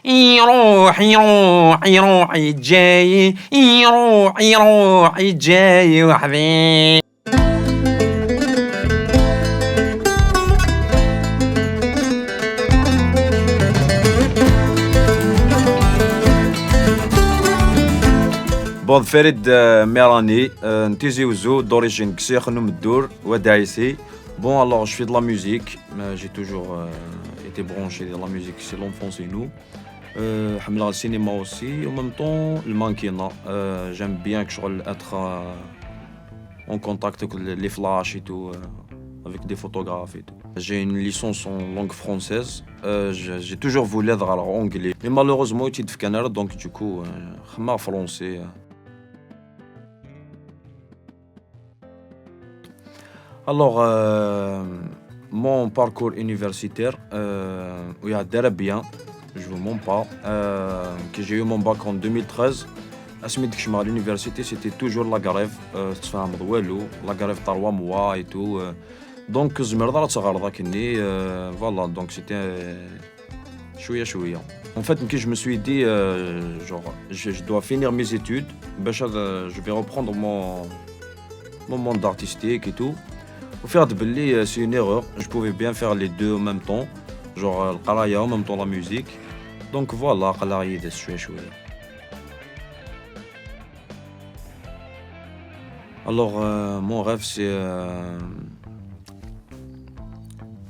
يروح يروح يروح يجاي يروح يروح يجاي وحدي. بود فريد ميراني نتيزي وزو دوريجين كسي خنوم الدور ودايسي. Bon, alors je fais de la musique, j'ai toujours été branché dans la musique, c'est l'enfance et nous. حملة le cinéma aussi, en même temps le mannequinat. J'aime bien que je sois être en contact avec les flashs et tout, avec des photographes et tout. J'ai une licence en langue française, j'ai toujours voulu être anglais. Mais malheureusement, je suis au Canada, donc du coup, je suis français. Alors, mon parcours universitaire, il a d'ailleurs bien, je vous mens pas, que j'ai eu mon bac en 2013. À ce moment à l'université, c'était toujours la grève, la grève 3 mois et tout. Donc, je me voilà, donc c'était chouïa. En fait, je me suis dit, genre, je dois finir mes études, je vais reprendre mon monde artistique et tout. Au fait, c'est une erreur. Je pouvais bien faire les deux en même temps. Genre, le qaraya en même temps la musique. Donc voilà, qaraya chouïa. Alors, mon rêve, c'est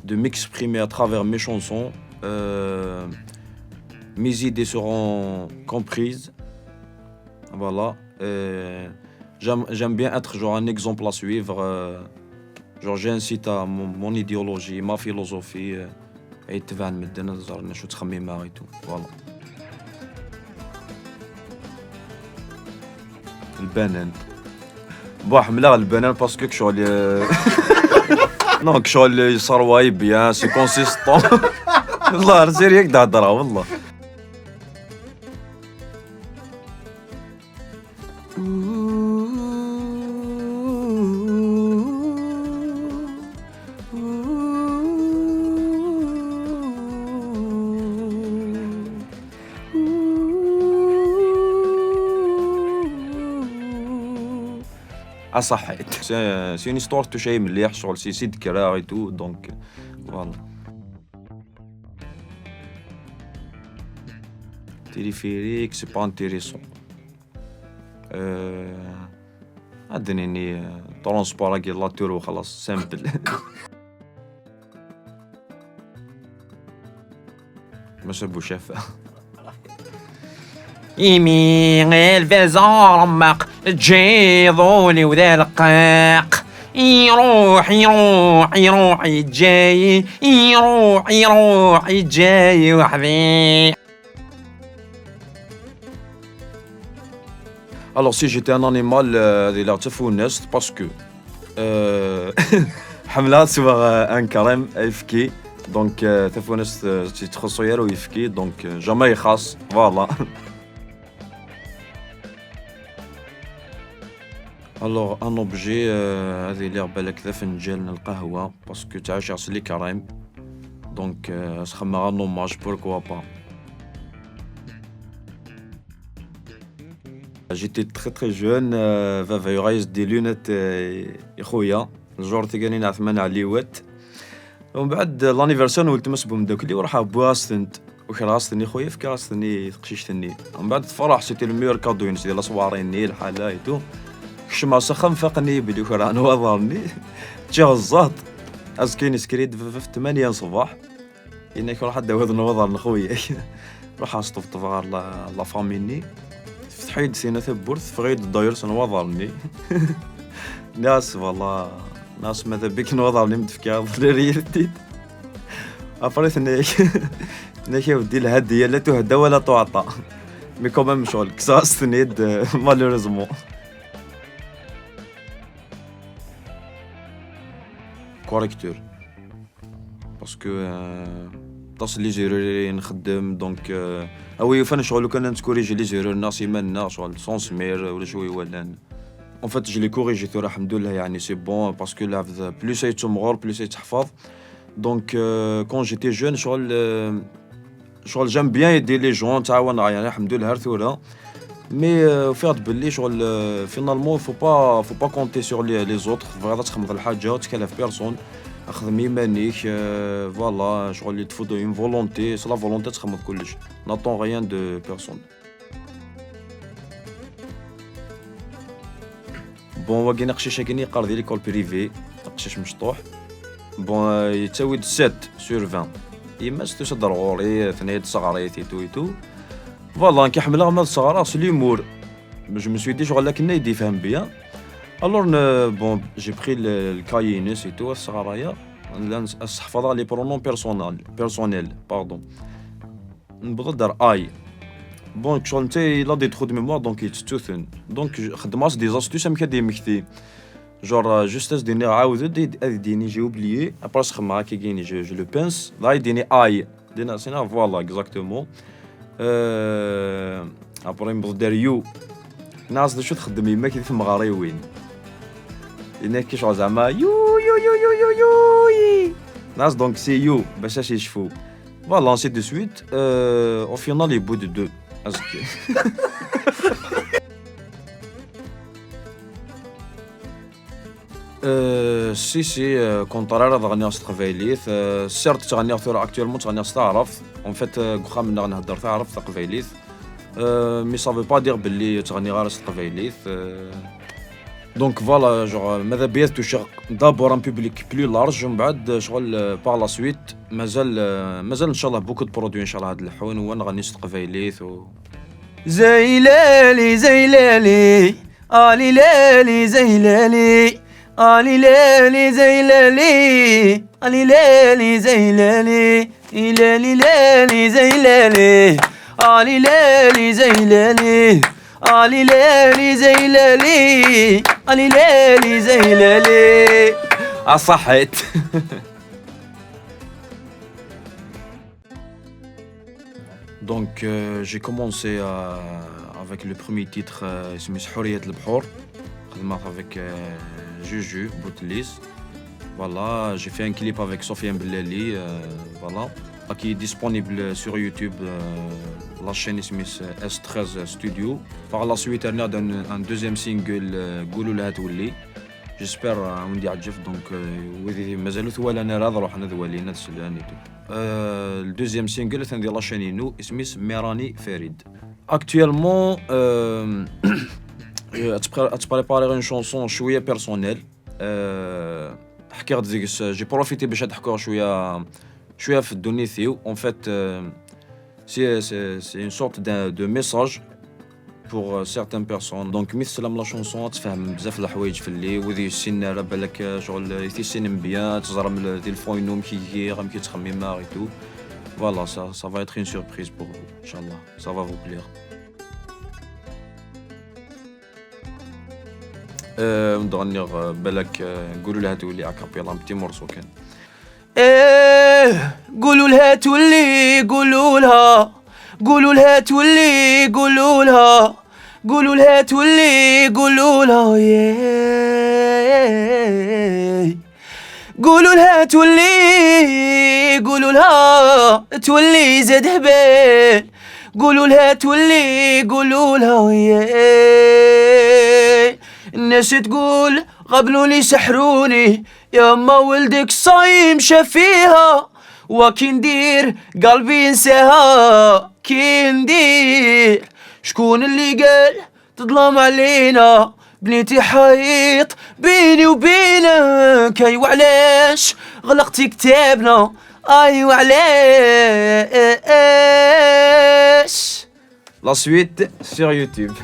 de m'exprimer à travers mes chansons. Mes idées seront comprises. Voilà. J'aime bien être genre un exemple à suivre. Genre j'incite à mon idéologie, ma philosophie et تبع المدن زرنا شو تخمم et tout. Voilà. البنان. بون حملة البنان باسكو كشغل نو كشغل صار واي بيان سي كونسيستون. والله سيريك تهضرها والله. صحيت سي اون هيستوار تو شي مليح شغل سي ذكرى اي تو دونك فوالا. تيليفيريك سي با انتيريسون. عندني ترونسبور كي لا تور وخلاص سامبل. ماشي بو شافه. يمي الفازون رمق تجيضولي وذا القاق يروح يروح يروح يجاي يروح يروح يجاي وحدي. Alors si j'étais un animal, il a تفونست باسكو حملات سوغ ان كريم يفكي دونك تفونست تخصو يالو يفكي دونك جامي يخاص فوالا. الوغ ان اوبجي هذه اللي بالك ذا فنجان القهوه باسكو تعاش عسلي كريم دونك سخمها ان اوماج بوركوا با. J'étais très jeune, فافا يغايز دي لونات يا خويا الجور تيقاني نعثمان عليوات ومن بعد لانيفرسير ولت مسبوم داك اللي وراح بواستنت وكراستني خويا في كراستني تقشيشتني ومن بعد فرح سيتي الميور كادو ينسي ديال صواريني الحاله ايتو كشما سخن فاقني بلي كرا نوضرني تجي غزات اسكيني سكريد في 8 صباح انك راح داود نوضر خويا راح اصطفط غار لا فاميني فتحيد سينا ثبورث فغيد داير سنوضرني ناس والله ناس ماذا بك نوضرني متفكار ريالتي افريت نيك ودي الهديه لا تهدى ولا تعطى مي كومام شغل كساس نيد مالوريزمون كوريكتور باسكو تصل لي زيرو نخدم دونك اوي فانا شغل كان نتكوريجي لي زيرو الناس يمنا شغل سون سمير ولا شويه ولا En fait, je l'ai corrigé, c'est bon, parce que là, plus ça est sombre, plus ça est تحفظ. Donc, quand j'étais jeune, شغل جام بيان يدي لي جون تعاون يعني الحمد لله ثورة مي فيرد باللي شغل فينالمون فو با كونتي سور لي زوتر بغيت تخمض الحاجة تكلف بيرسون خدم يمانيك فوالا شغل اللي تفوت اون فولونتي سي لا فولونتي تخمض كلش ناتون غيان دو بيرسون بون هو كاين قشيشه كاين يقرا ديال ليكول بريفي قشيش مشطوح بون يتساوي 7 سور 20 يما ستو صدرغوري ثنايا صغاريت تو فوالا كيحملها مال الصغار سي ليمور جو مو سوي دي شغل كنا يدي فهم بيا الور بون جي بري الكاينس تو الصغاريا نحفظها لي برونون بيرسونيل باردون نبدا دار اي بون شغل نتا لا دي ترو دو ميموار دونك يتستوثن دونك خدمات دي زاستوس ام كدي مكتي جور جوست اس ديني عاود ديني جي اوبليي ابرا سخما كي كاين جو لو بنس لا يديني اي دينا سينا فوالا اكزاكتومون ابرا نبدا دار يو ناس شو تخدم يما كي في مغاري وين هناك كي شغل زعما يو يو يو يو يو يو ناس دونك سي يو باش يشوفوا فوالا سي دو سويت او فينال يبو دو أزكي سي كونطرير غني تقبايليت سيرت تغني ثورة اكطوالمون تغني تعرف اون فيت كوخا منا غنهضر تعرف تقبايليت مي سافو با دير بلي تغني غير تقبايليت دونك فوالا جوغ ماذا بيا توشي دابور ان بوبليك بلو لارج ومن بعد شغل باغ لا سويت مازال ان شاء الله بوكو دو برودوي ان شاء الله هاد اللحون هو نغني تقبايليت زيلالي زيلالي آلي لالي زيلالي آلي لالي زيلالي آلي لالي زيلالي إلالي لالي زيلالي آلي لالي زيلالي آلي لالي زيلالي آلي لالي زيلالي أصحيت Donc j'ai commencé avec le premier titre اسمه حرية البحور خدمت avec Juju Boutlis voilà j'ai fait un clip avec Sofiane Bellali voilà qui est disponible sur YouTube la chaîne اسمه S13 Studio par la suite on a un deuxième single قولوا لها تولي j'espère عندي عجف donc وذي مازالوا ثوال انا راضي نروح نذوالي نفس الانيتو الدوزيام سينجل ثاني ديال لاشينينو اسمه ميراني فريد اكطوالمون اتبريباري اون شونسون شويه بيرسونيل حكيت ديك جي بروفيتي باش نحكوا شويه في الدونيثيو اون فيت سي اون سورت دو ميساج pour certaines personnes donc مثل لا شونسون تفهم بزاف الحوايج في اللي وذي السن راه بالك شغل يتسن مبيان تزرم ديال الفوينوم كي غير كي تخمم ما et tout voilà ça va être une surprise pour vous inchallah ça va vous plaire نغني بالك قولوا لها تولي اكابيلا بتي مورسو كان قولوا لها تولي قولوا لها تولي قولوا لها تولي قولوا لها قولوا لها تولي زاد هبال قولوا لها تولي قولوا لها الناس تقول قبلوني سحروني يا ما ولدك صايم شافيها وكي ندير قلبي ينساها كي ندير شكون اللي قال تظلم علينا بنيتي حيط بيني وبينك ايوا علاش غلقتي كتابنا ايوا علاش la suite sur YouTube